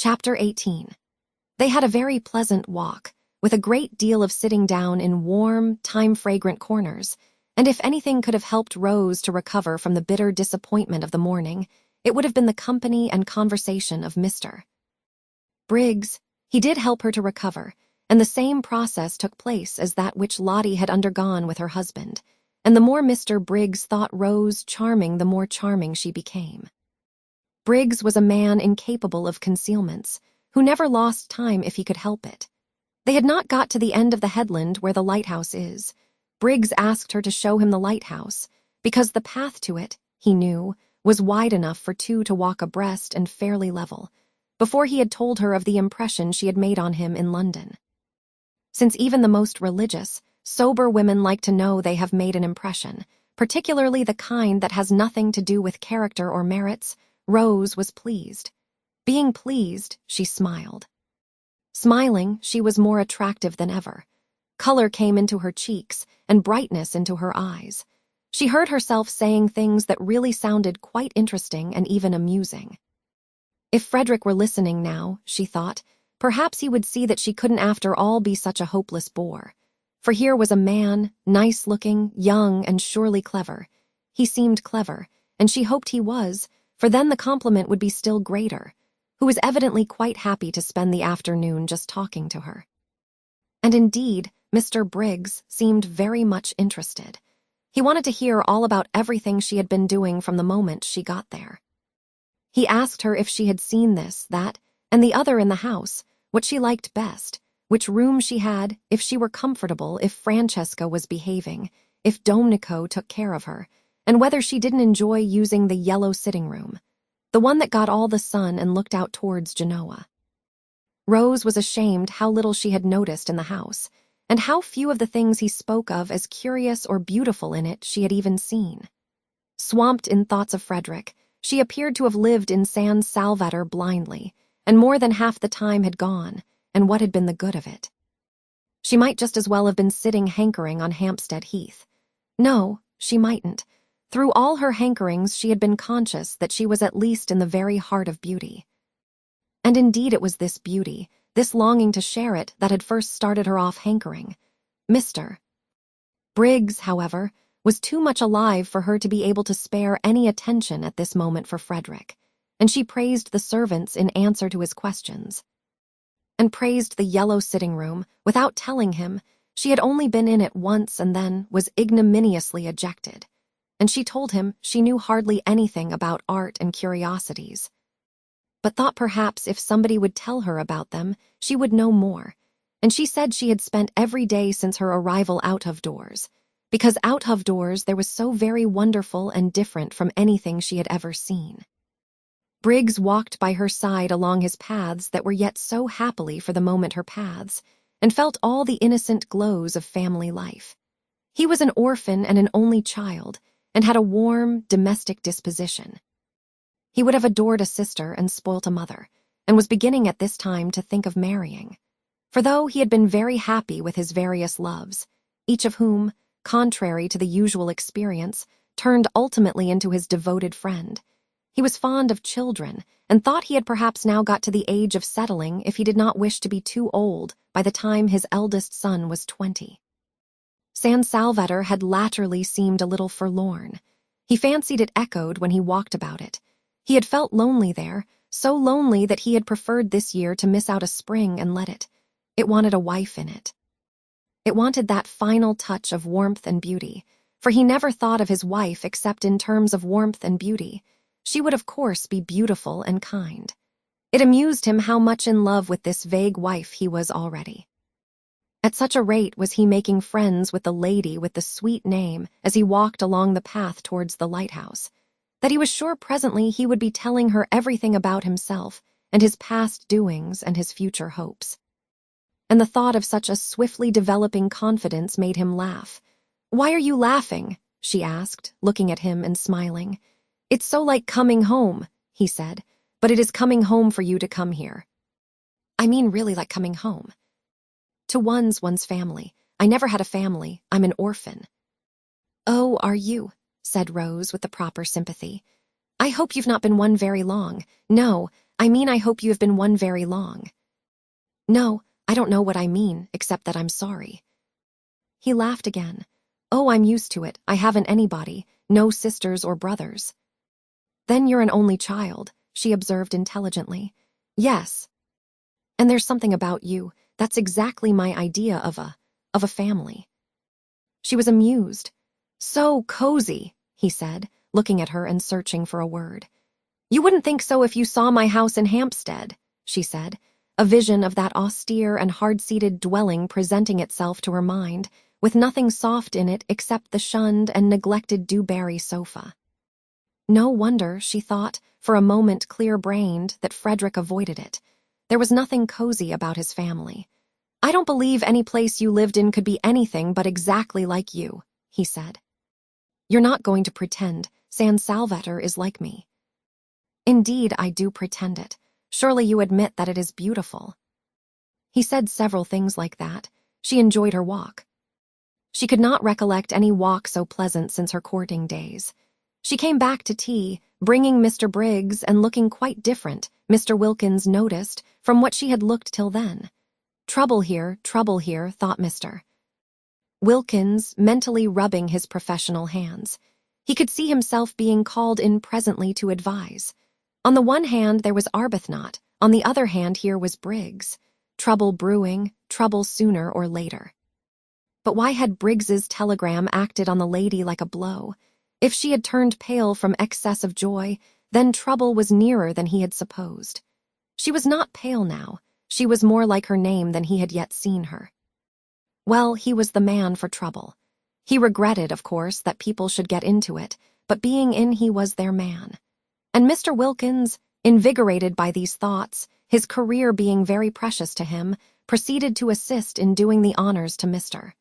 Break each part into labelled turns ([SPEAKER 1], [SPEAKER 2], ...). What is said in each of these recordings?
[SPEAKER 1] Chapter 18. They had a very pleasant walk, with a great deal of sitting down in warm, time-fragrant corners, and if anything could have helped Rose to recover from the bitter disappointment of the morning, it would have been the company and conversation of Mr. Briggs. He did help her to recover, and the same process took place as that which Lottie had undergone with her husband, and the more Mr. Briggs thought Rose charming, the more charming she became. Briggs was a man incapable of concealments, who never lost time if he could help it. They had not got to the end of the headland where the lighthouse is. Briggs asked her to show him the lighthouse, because the path to it, he knew, was wide enough for two to walk abreast and fairly level, before he had told her of the impression she had made on him in London. Since even the most religious, sober women like to know they have made an impression, particularly the kind that has nothing to do with character or merits, Rose was pleased. Being pleased, she smiled. Smiling, she was more attractive than ever. Color came into her cheeks and brightness into her eyes. She heard herself saying things that really sounded quite interesting and even amusing. If Frederick were listening now, she thought, perhaps he would see that she couldn't after all be such a hopeless bore. For here was a man, nice-looking, young, and surely clever. He seemed clever, and she hoped he was, for then the compliment would be still greater, who was evidently quite happy to spend the afternoon just talking to her. And indeed, Mr. Briggs seemed very much interested. He wanted to hear all about everything she had been doing from the moment she got there. He asked her if she had seen this, that, and the other in the house, what she liked best, which room she had, if she were comfortable, if Francesca was behaving, if Domenico took care of her, and whether she didn't enjoy using the yellow sitting room, the one that got all the sun and looked out towards Genoa. Rose was ashamed how little she had noticed in the house, and how few of the things he spoke of as curious or beautiful in it she had even seen. Swamped in thoughts of Frederick, she appeared to have lived in San Salvador blindly, and more than half the time had gone, and what had been the good of it? She might just as well have been sitting hankering on Hampstead Heath. No, she mightn't. Through all her hankerings she had been conscious that she was at least in the very heart of beauty. And indeed it was this beauty, this longing to share it, that had first started her off hankering. Mr. Briggs, however, was too much alive for her to be able to spare any attention at this moment for Frederick, and she praised the servants in answer to his questions, and praised the yellow sitting room without telling him she had only been in it once and then was ignominiously ejected. And she told him she knew hardly anything about art and curiosities, but thought perhaps if somebody would tell her about them, she would know more, and she said she had spent every day since her arrival out of doors, because out of doors there was so very wonderful and different from anything she had ever seen. Briggs walked by her side along his paths that were yet so happily for the moment her paths, and felt all the innocent glows of family life. He was an orphan and an only child, and had a warm, domestic disposition. He would have adored a sister and spoilt a mother, and was beginning at this time to think of marrying. For though he had been very happy with his various loves, each of whom, contrary to the usual experience, turned ultimately into his devoted friend, he was fond of children, and thought he had perhaps now got to the age of settling if he did not wish to be too old by the time his eldest son was 20. San Salvador had latterly seemed a little forlorn. He fancied it echoed when he walked about it. He had felt lonely there, so lonely that he had preferred this year to miss out a spring and let it. It wanted a wife in it. It wanted that final touch of warmth and beauty, for he never thought of his wife except in terms of warmth and beauty. She would of course be beautiful and kind. It amused him how much in love with this vague wife he was already. At such a rate was he making friends with the lady with the sweet name as he walked along the path towards the lighthouse, that he was sure presently he would be telling her everything about himself and his past doings and his future hopes. And the thought of such a swiftly developing confidence made him laugh. "Why are you laughing?" she asked, looking at him and smiling. "It's so like coming home," he said, "but it is coming home for you to come here. I mean really like coming home. To one's family. I never had a family. I'm an orphan." "Oh, are you?" said Rose with the proper sympathy. "I hope you've not been one very long. No, I mean, I hope you have been one very long." "No, I don't know what I mean, except that I'm sorry." He laughed again. "Oh, I'm used to it. I haven't anybody, no sisters or brothers." "Then you're an only child," she observed intelligently. "Yes. And there's something about you. That's exactly my idea of a family." She was amused. "So cozy," he said, looking at her and searching for a word. "You wouldn't think so if you saw my house in Hampstead," she said, a vision of that austere and hard-seated dwelling presenting itself to her mind, with nothing soft in it except the shunned and neglected dewberry sofa. No wonder, she thought, for a moment clear-brained, that Frederick avoided it. There was nothing cozy about his family. "I don't believe any place you lived in could be anything but exactly like you," he said. "You're not going to pretend San Salvator is like me." "Indeed, I do pretend it. Surely you admit that it is beautiful." He said several things like that. She enjoyed her walk. She could not recollect any walk so pleasant since her courting days. She came back to tea, bringing Mr. Briggs, and looking quite different, Mr. Wilkins noticed, from what she had looked till then. Trouble here, thought Mr. Wilkins, mentally rubbing his professional hands. He could see himself being called in presently to advise. On the one hand there was Arbuthnot, on the other hand here was Briggs. Trouble brewing, trouble sooner or later. But why had Briggs's telegram acted on the lady like a blow? If she had turned pale from excess of joy, then trouble was nearer than he had supposed. She was not pale now. She was more like her name than he had yet seen her. Well, he was the man for trouble. He regretted, of course, that people should get into it, but being in, he was their man. And Mr. Wilkins, invigorated by these thoughts, his career being very precious to him, proceeded to assist in doing the honors to Mr.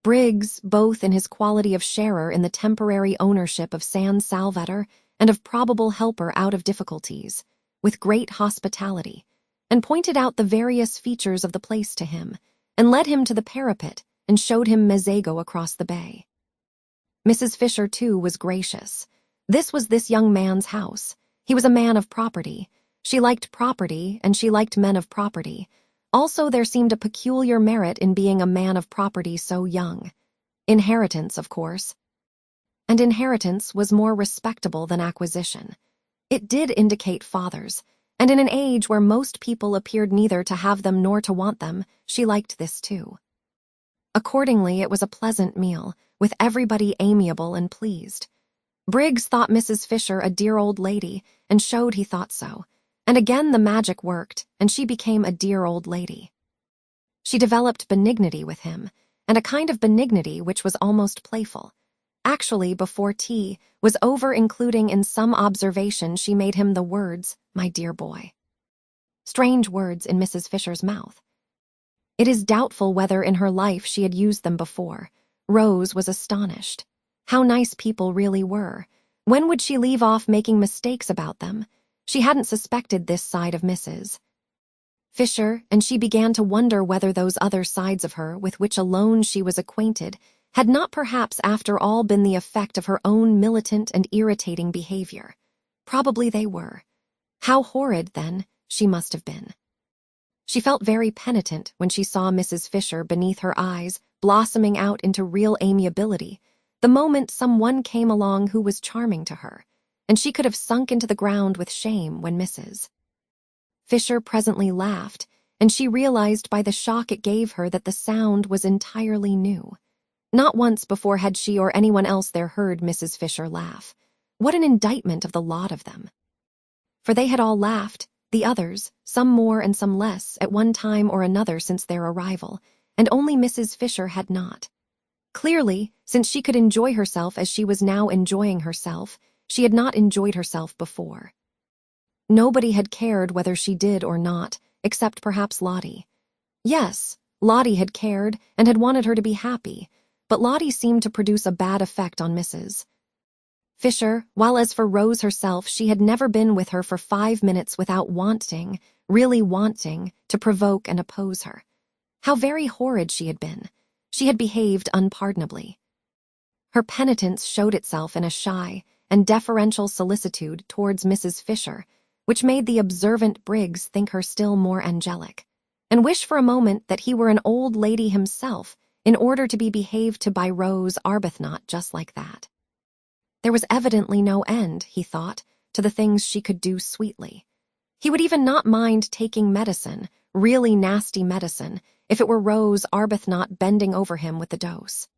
[SPEAKER 1] Briggs, both in his quality of sharer in the temporary ownership of San Salvator and of probable helper out of difficulties, with great hospitality, and pointed out the various features of the place to him, and led him to the parapet and showed him Mezzago across the bay. Mrs. Fisher, too, was gracious. This was this young man's house. He was a man of property. She liked property, and she liked men of property. Also, there seemed a peculiar merit in being a man of property so young. Inheritance, of course. And inheritance was more respectable than acquisition. It did indicate fathers, and in an age where most people appeared neither to have them nor to want them, she liked this too. Accordingly, it was a pleasant meal, with everybody amiable and pleased. Briggs thought Mrs. Fisher a dear old lady, and showed he thought so. And again the magic worked, and she became a dear old lady. She developed benignity with him, and a kind of benignity which was almost playful. Actually, before tea was over, including in some observation, she made him the words, "my dear boy." Strange words in Mrs. Fisher's mouth. It is doubtful whether in her life she had used them before. Rose was astonished. How nice people really were. When would she leave off making mistakes about them? She hadn't suspected this side of Mrs. Fisher, and she began to wonder whether those other sides of her, with which alone she was acquainted, had not perhaps after all been the effect of her own militant and irritating behavior. Probably they were. How horrid, then, she must have been. She felt very penitent when she saw Mrs. Fisher beneath her eyes, blossoming out into real amiability, the moment someone came along who was charming to her, and she could have sunk into the ground with shame when Mrs. Fisher presently laughed, and she realized by the shock it gave her that the sound was entirely new. Not once before had she or anyone else there heard Mrs. Fisher laugh. What an indictment of the lot of them! For they had all laughed, the others, some more and some less, at one time or another since their arrival, and only Mrs. Fisher had not. Clearly, since she could enjoy herself as she was now enjoying herself, she had not enjoyed herself before. Nobody had cared whether she did or not, except perhaps Lottie. Yes, Lottie had cared and had wanted her to be happy, but Lottie seemed to produce a bad effect on Mrs. Fisher, while as for Rose herself, she had never been with her for 5 minutes without wanting, really wanting, to provoke and oppose her. How very horrid she had been. She had behaved unpardonably. Her penitence showed itself in a shy and deferential solicitude towards Mrs. Fisher, which made the observant Briggs think her still more angelic, and wish for a moment that he were an old lady himself in order to be behaved to by Rose Arbuthnot just like that. There was evidently no end, he thought, to the things she could do sweetly. He would even not mind taking medicine, really nasty medicine, if it were Rose Arbuthnot bending over him with the dose.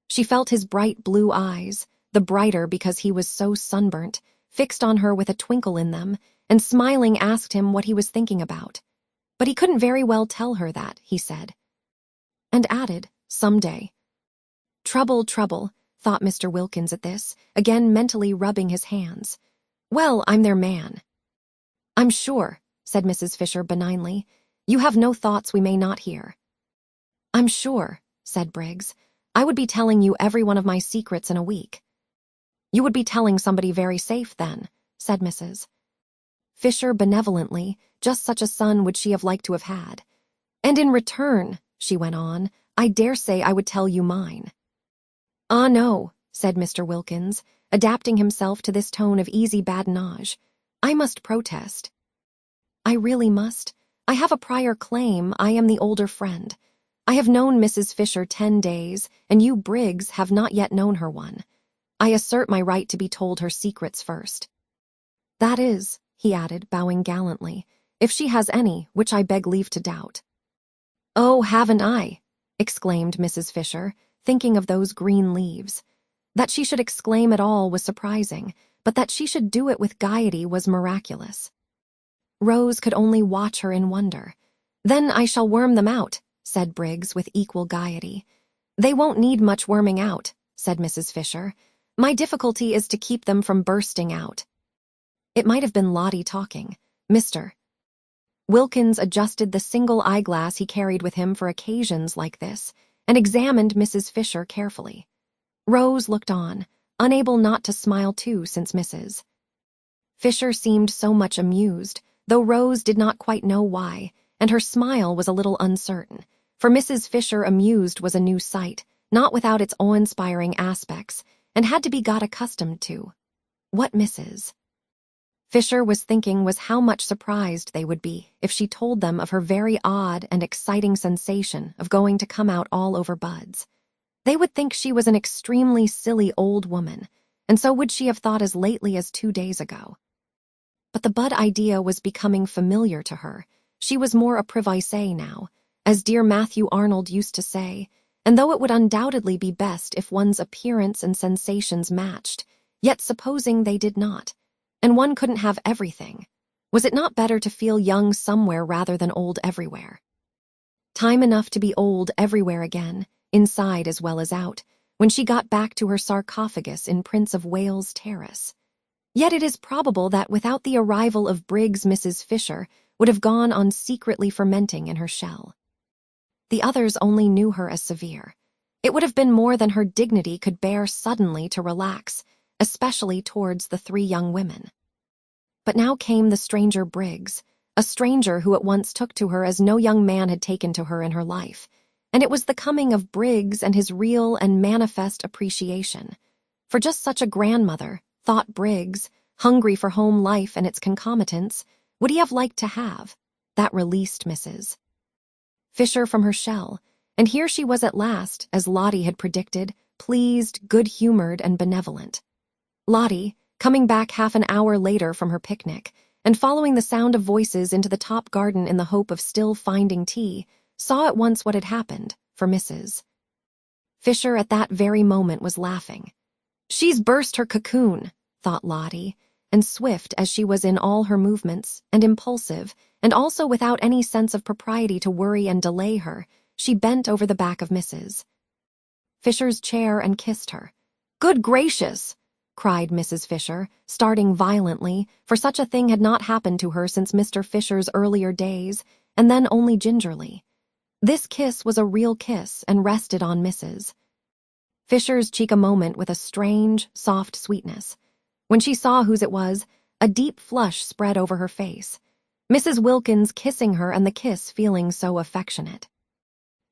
[SPEAKER 1] She felt his bright blue eyes, the brighter because he was so sunburnt, fixed on her with a twinkle in them, and smiling asked him what he was thinking about. But he couldn't very well tell her that, he said. And added, someday. Trouble, thought Mr. Wilkins at this, again mentally rubbing his hands. Well, I'm their man. I'm sure, said Mrs. Fisher benignly, you have no thoughts we may not hear. I'm sure, said Briggs, I would be telling you every one of my secrets in a week. You would be telling somebody very safe then, said Mrs. Fisher benevolently, just such a son would she have liked to have had. And in return, she went on, I dare say I would tell you mine. Ah, no, said Mr. Wilkins, adapting himself to this tone of easy badinage. I must protest. I really must. I have a prior claim. I am the older friend. I have known Mrs. Fisher 10 days, and you, Briggs, have not yet known her one. I assert my right to be told her secrets first. That is, he added, bowing gallantly, if she has any, which I beg leave to doubt. Oh, haven't I? Exclaimed Mrs. Fisher, thinking of those green leaves. That she should exclaim at all was surprising, but that she should do it with gaiety was miraculous. Rose could only watch her in wonder. Then I shall worm them out, said Briggs with equal gaiety. They won't need much worming out, said Mrs. Fisher. My difficulty is to keep them from bursting out. It might have been Lottie talking. Mr. Wilkins adjusted the single eyeglass he carried with him for occasions like this, and examined Mrs. Fisher carefully. Rose looked on, unable not to smile too since Mrs. Fisher seemed so much amused, though Rose did not quite know why, and her smile was a little uncertain, for Mrs. Fisher amused was a new sight, not without its awe-inspiring aspects, and had to be got accustomed to. What Mrs. Fisher was thinking was how much surprised they would be if she told them of her very odd and exciting sensation of going to come out all over buds. They would think she was an extremely silly old woman, and so would she have thought as lately as 2 days ago. But the bud idea was becoming familiar to her. She was more a privacy now, as dear Matthew Arnold used to say, and though it would undoubtedly be best if one's appearance and sensations matched, yet supposing they did not, and one couldn't have everything, was it not better to feel young somewhere rather than old everywhere? Time enough to be old everywhere again, inside as well as out, when she got back to her sarcophagus in Prince of Wales Terrace. Yet it is probable that without the arrival of Briggs, Mrs. Fisher would have gone on secretly fermenting in her shell. The others only knew her as severe. It would have been more than her dignity could bear suddenly to relax, especially towards the 3 young women. But now came the stranger Briggs, a stranger who at once took to her as no young man had taken to her in her life, and it was the coming of Briggs and his real and manifest appreciation. For just such a grandmother, thought Briggs, hungry for home life and its concomitants, would he have liked to have. That released Mrs. Fisher from her shell, and here she was at last, as Lottie had predicted, pleased, good-humored, and benevolent. Lottie, coming back half an hour later from her picnic, and following the sound of voices into the top garden in the hope of still finding tea, saw at once what had happened, for Mrs. Fisher at that very moment was laughing. She's burst her cocoon, thought Lottie, and swift as she was in all her movements, and impulsive, and also without any sense of propriety to worry and delay her, she bent over the back of Mrs. Fisher's chair and kissed her. "Good gracious!" cried Mrs. Fisher, starting violently, for such a thing had not happened to her since Mr. Fisher's earlier days, and then only gingerly. This kiss was a real kiss and rested on Mrs. Fisher's cheek a moment with a strange, soft sweetness. When she saw whose it was, a deep flush spread over her face. Mrs. Wilkins kissing her and the kiss feeling so affectionate.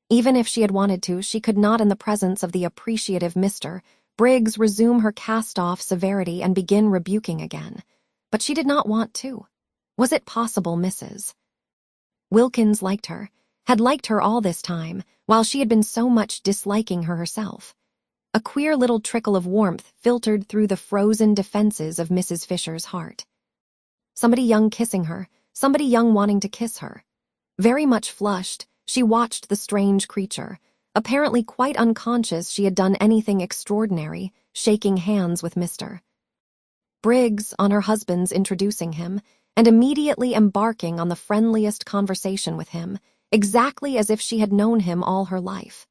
[SPEAKER 1] Even if she had wanted to, she could not in the presence of the appreciative Mr. Briggs resume her cast-off severity and begin rebuking again. But she did not want to. Was it possible Mrs. Wilkins liked her, had liked her all this time, while she had been so much disliking her herself? A queer little trickle of warmth filtered through the frozen defenses of Mrs. Fisher's heart. Somebody young kissing her, somebody young wanting to kiss her. Very much flushed, she watched the strange creature, apparently quite unconscious she had done anything extraordinary, shaking hands with Mr. Briggs on her husband's introducing him, and immediately embarking on the friendliest conversation with him, exactly as if she had known him all her life.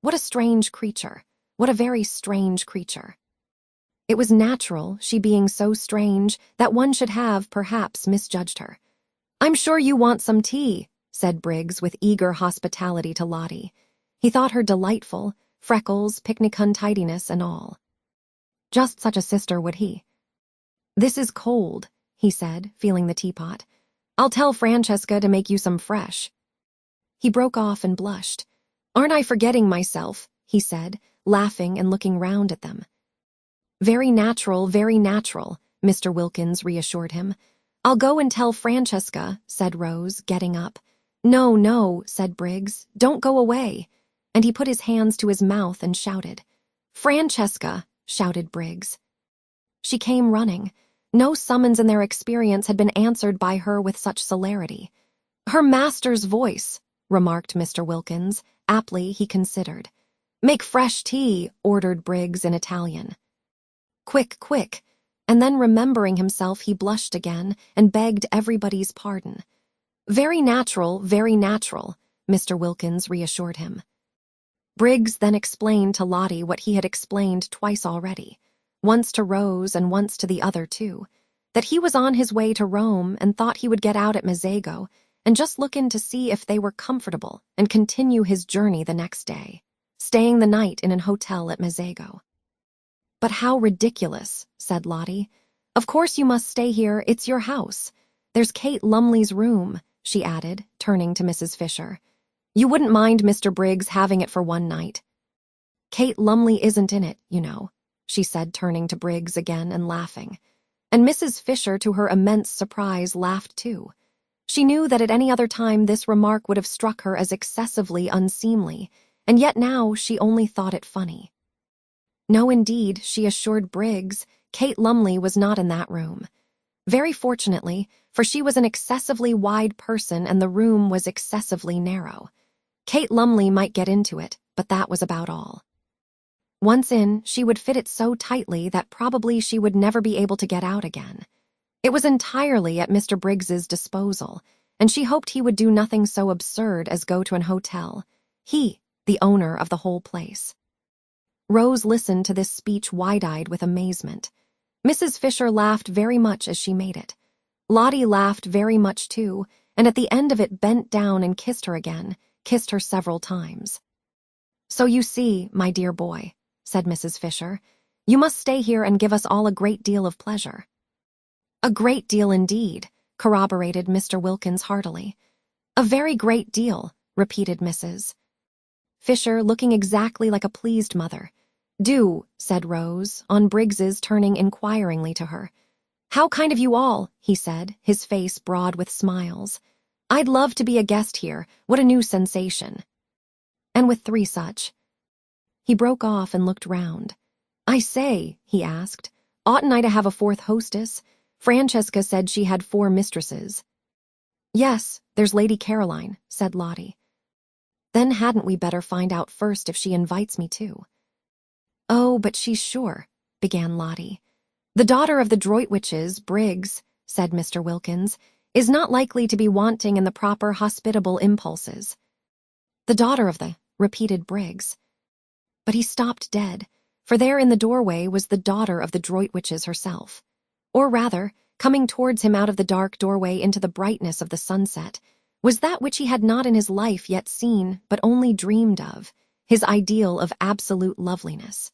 [SPEAKER 1] What a strange creature. What a very strange creature. It was natural, she being so strange, that one should have, perhaps, misjudged her. "I'm sure you want some tea," said Briggs with eager hospitality to Lottie. He thought her delightful, freckles, picnic untidiness, and all. Just such a sister would he. "This is cold," he said, feeling the teapot. "I'll tell Francesca to make you some fresh." He broke off and blushed. "Aren't I forgetting myself?" he said, laughing and looking round at them. Very natural, Mr. Wilkins reassured him. "I'll go and tell Francesca," said Rose, getting up. "No, no," said Briggs, "don't go away." And he put his hands to his mouth and shouted. "Francesca," shouted Briggs. She came running. No summons in their experience had been answered by her with such celerity. "Her master's voice," remarked Mr. Wilkins. Aptly, he considered. "Make fresh tea," ordered Briggs in Italian. "Quick, quick." And then remembering himself, he blushed again and begged everybody's pardon. Very natural, Mr. Wilkins reassured him. Briggs then explained to Lottie what he had explained twice already, once to Rose and once to the other too, that he was on his way to Rome and thought he would get out at Mezzago and just look in to see if they were comfortable and continue his journey the next day, staying the night in an hotel at Mezzago. "But how ridiculous," said Lottie. "Of course you must stay here, it's your house. There's Kate Lumley's room," she added, turning to Mrs. Fisher. "You wouldn't mind Mr. Briggs having it for one night." "Kate Lumley isn't in it, you know," she said, turning to Briggs again and laughing. And Mrs. Fisher, to her immense surprise, laughed too. She knew that at any other time this remark would have struck her as excessively unseemly, and yet now she only thought it funny. No, indeed, she assured Briggs, Kate Lumley was not in that room. Very fortunately, for she was an excessively wide person and the room was excessively narrow. Kate Lumley might get into it, but that was about all. Once in, she would fit it so tightly that probably she would never be able to get out again. It was entirely at Mr. Briggs's disposal, and she hoped he would do nothing so absurd as go to an hotel. He, the owner of the whole place. Rose listened to this speech wide-eyed with amazement. Mrs. Fisher laughed very much as she made it. Lottie laughed very much too, and at the end of it bent down and kissed her again, kissed her several times. "So you see, my dear boy," said Mrs. Fisher, "you must stay here and give us all a great deal of pleasure." "A great deal indeed," corroborated Mr. Wilkins heartily. "A very great deal," repeated Mrs. Fisher, looking exactly like a pleased mother. "Do," said Rose, on Briggs's turning inquiringly to her. "How kind of you all," he said, his face broad with smiles. "I'd love to be a guest here. What a new sensation." And with three such. He broke off and looked round. "I say," he asked, "oughtn't I to have a fourth hostess? Francesca said she had 4 mistresses." "Yes, there's Lady Caroline," said Lottie. "Then hadn't we better find out first if she invites me too?" "Oh, but she's sure," began Lottie. "The daughter of the Droitwiches, Briggs," said Mr. Wilkins, "is not likely to be wanting in the proper hospitable impulses." "The daughter of the," repeated Briggs. But he stopped dead, for there in the doorway was the daughter of the Droitwiches herself. Or rather, coming towards him out of the dark doorway into the brightness of the sunset, was that which he had not in his life yet seen but only dreamed of, his ideal of absolute loveliness.